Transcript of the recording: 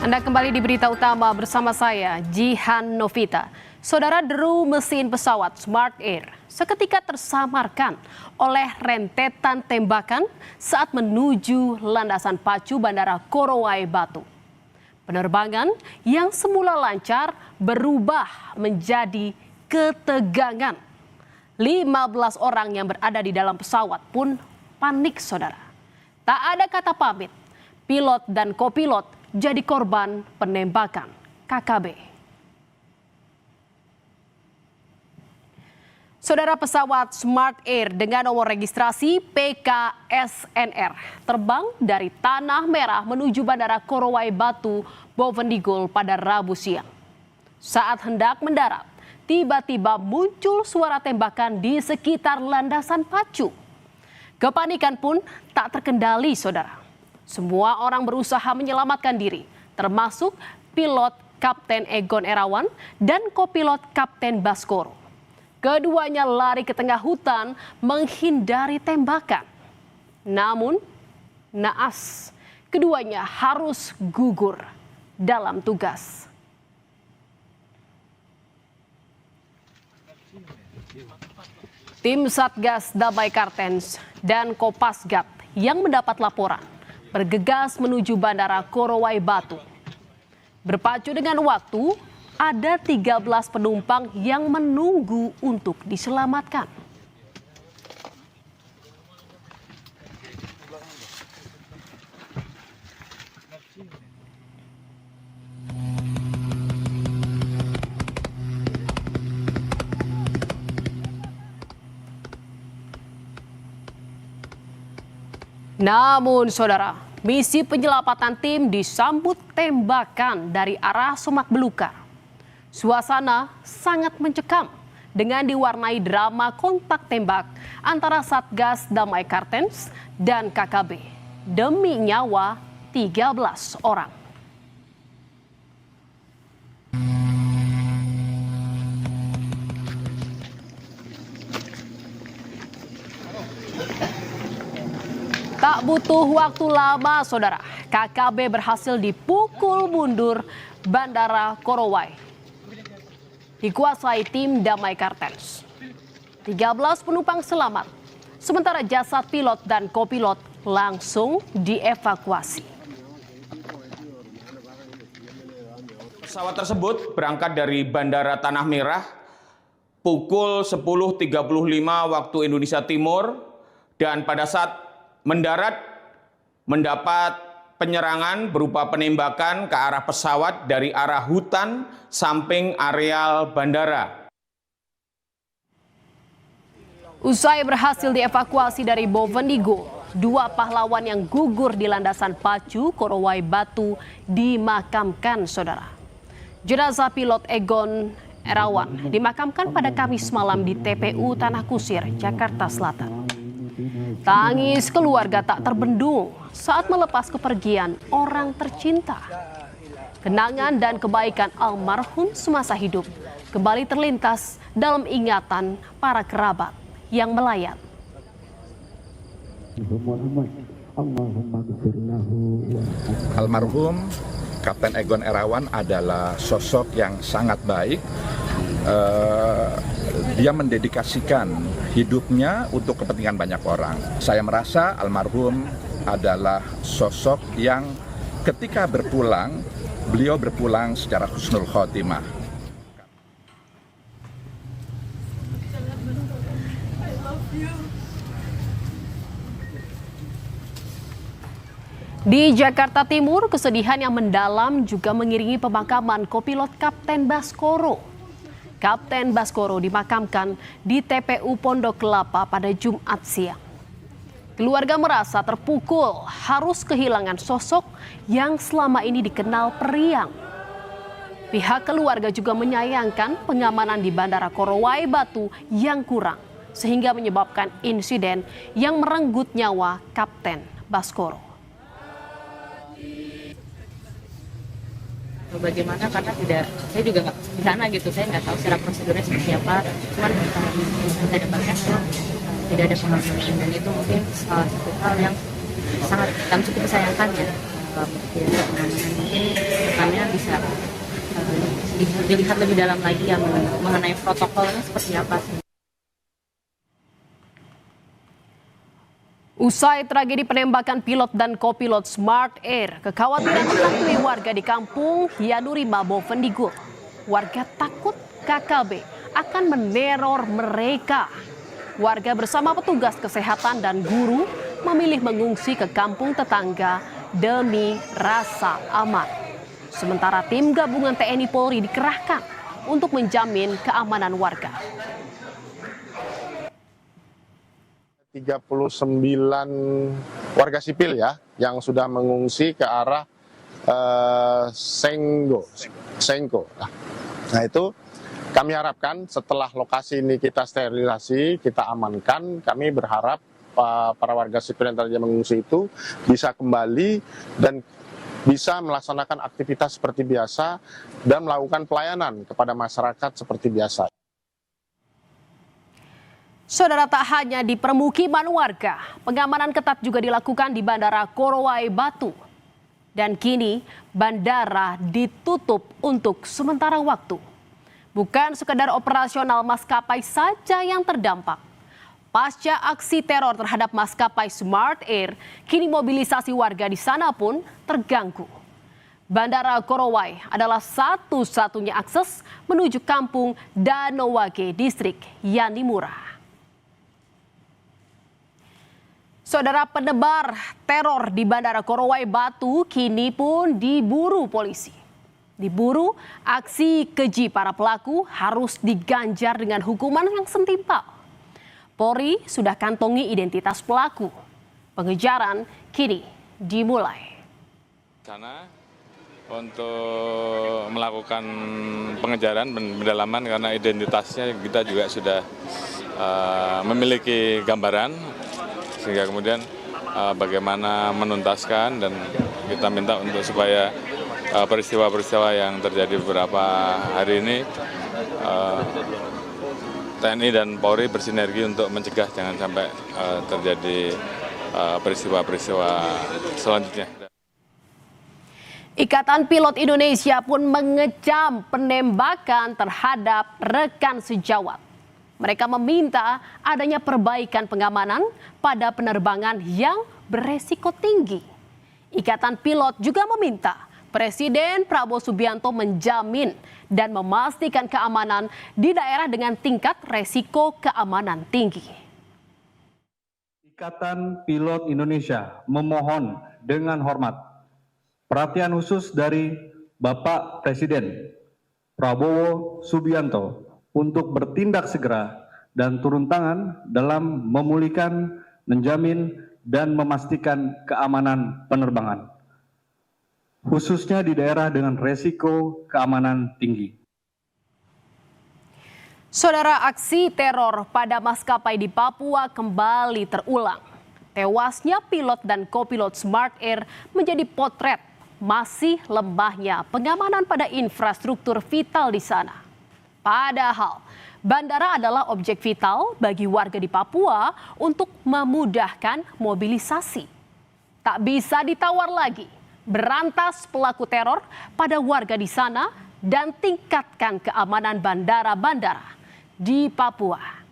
Anda kembali di berita utama bersama saya, Jihan Novita. Saudara, deru mesin pesawat Smart Air seketika tersamarkan oleh rentetan tembakan saat menuju landasan pacu Bandara Korowai Batu. Penerbangan yang semula lancar berubah menjadi ketegangan. 15 orang yang berada di dalam pesawat pun panik, saudara. Tak ada kata pamit. Pilot dan kopilot jadi korban penembakan KKB. Saudara, pesawat Smart Air dengan nomor registrasi PKSNR terbang dari Tanah Merah menuju Bandara Korowai Batu, Bovendigul pada Rabu siang. Saat hendak mendarat, tiba-tiba muncul suara tembakan di sekitar landasan pacu. Kepanikan pun tak terkendali, saudara. Semua orang berusaha menyelamatkan diri, termasuk pilot Kapten Egon Erawan dan kopilot Kapten Baskoro. Keduanya lari ke tengah hutan menghindari tembakan. Namun, naas, keduanya harus gugur dalam tugas. Tim Satgas Damai Kartens dan Kopasgat yang mendapat laporan bergegas menuju Bandara Korowai Batu. Berpacu dengan waktu, ada 13 penumpang yang menunggu untuk diselamatkan. Namun, saudara, misi penyelamatan tim disambut tembakan dari arah Semak Belukar. Suasana sangat mencekam dengan diwarnai drama kontak tembak antara Satgas Damai Kartens dan KKB demi nyawa 13 orang. Tak butuh waktu lama, saudara. KKB berhasil dipukul mundur Bandara Korowai. Dikuasai tim Damai Kartens. 13 penumpang selamat, sementara jasad pilot dan kopilot langsung dievakuasi. Pesawat tersebut berangkat dari Bandara Tanah Merah pukul 10.35 waktu Indonesia Timur dan pada saat mendarat mendapat penyerangan berupa penembakan ke arah pesawat dari arah hutan samping areal bandara. Usai berhasil dievakuasi dari Bovendigul, 2 pahlawan yang gugur di landasan pacu Korowai Batu dimakamkan, saudara. Jenazah pilot Egon Erawan dimakamkan pada Kamis malam di TPU Tanah Kusir, Jakarta Selatan. Tangis keluarga tak terbendung saat melepas kepergian orang tercinta. Kenangan dan kebaikan almarhum semasa hidup kembali terlintas dalam ingatan para kerabat yang melayat. Almarhum Kapten Egon Erawan adalah sosok yang sangat baik. Dia mendedikasikan hidupnya untuk kepentingan banyak orang. Saya merasa almarhum adalah sosok yang ketika berpulang, beliau berpulang secara husnul khotimah. Di Jakarta Timur, kesedihan yang mendalam juga mengiringi pemakaman kopilot Kapten Baskoro. Kapten Baskoro dimakamkan di TPU Pondok Kelapa pada Jumat siang. Keluarga merasa terpukul harus kehilangan sosok yang selama ini dikenal periang. Pihak keluarga juga menyayangkan pengamanan di Bandara Korowai Batu yang kurang, sehingga menyebabkan insiden yang merenggut nyawa Kapten Baskoro. Bagaimana karena saya juga nggak di sana gitu, saya nggak tahu secara prosedurnya seperti apa. Cuman kita dapatkan tidak ada pengamanan dan itu mungkin salah satu hal yang sangat kami cukup disayangkan ya. Tidak ada pengamanan mungkin bisa dilihat lebih dalam lagi yang mengenai protokolnya seperti apa sih. Usai tragedi penembakan pilot dan kopilot Smart Air, kekhawatiran menghantui warga di kampung Yanurima Bovendigul. Warga takut KKB akan meneror mereka. Warga bersama petugas kesehatan dan guru memilih mengungsi ke kampung tetangga demi rasa aman. Sementara tim gabungan TNI Polri dikerahkan untuk menjamin keamanan warga. 39 warga sipil ya yang sudah mengungsi ke arah Sengko. Nah itu kami harapkan setelah lokasi ini kita sterilisasi, kita amankan, kami berharap para warga sipil yang tadinya mengungsi itu bisa kembali dan bisa melaksanakan aktivitas seperti biasa dan melakukan pelayanan kepada masyarakat seperti biasa. Saudara, tak hanya di permukiman warga, pengamanan ketat juga dilakukan di Bandara Korowai Batu. Dan kini bandara ditutup untuk sementara waktu. Bukan sekedar operasional maskapai saja yang terdampak. Pasca aksi teror terhadap maskapai Smart Air, kini mobilisasi warga di sana pun terganggu. Bandara Korowai adalah satu-satunya akses menuju kampung Danowage, distrik Yanimura. Saudara, penebar teror di Bandara Korowai Batu kini pun diburu polisi. Diburu, aksi keji para pelaku harus diganjar dengan hukuman yang setimpal. Polri sudah kantongi identitas pelaku. Pengejaran kini dimulai. Sana untuk melakukan pengejaran pendalaman karena identitasnya kita juga sudah memiliki gambaran, sehingga kemudian bagaimana menuntaskan, dan kita minta untuk supaya peristiwa-peristiwa yang terjadi beberapa hari ini TNI dan Polri bersinergi untuk mencegah jangan sampai terjadi peristiwa-peristiwa selanjutnya. Ikatan Pilot Indonesia pun mengecam penembakan terhadap rekan sejawat. Mereka meminta adanya perbaikan pengamanan pada penerbangan yang beresiko tinggi. Ikatan Pilot juga meminta Presiden Prabowo Subianto menjamin dan memastikan keamanan di daerah dengan tingkat resiko keamanan tinggi. Ikatan Pilot Indonesia memohon dengan hormat perhatian khusus dari Bapak Presiden Prabowo Subianto untuk bertindak segera dan turun tangan dalam memulihkan, menjamin, dan memastikan keamanan penerbangan, khususnya di daerah dengan resiko keamanan tinggi. Saudara, aksi teror pada maskapai di Papua kembali terulang. Tewasnya pilot dan kopilot Smart Air menjadi potret masih lemahnya pengamanan pada infrastruktur vital di sana. Padahal bandara adalah objek vital bagi warga di Papua untuk memudahkan mobilisasi. Tak bisa ditawar lagi. Berantas pelaku teror pada warga di sana dan tingkatkan keamanan bandara-bandara di Papua.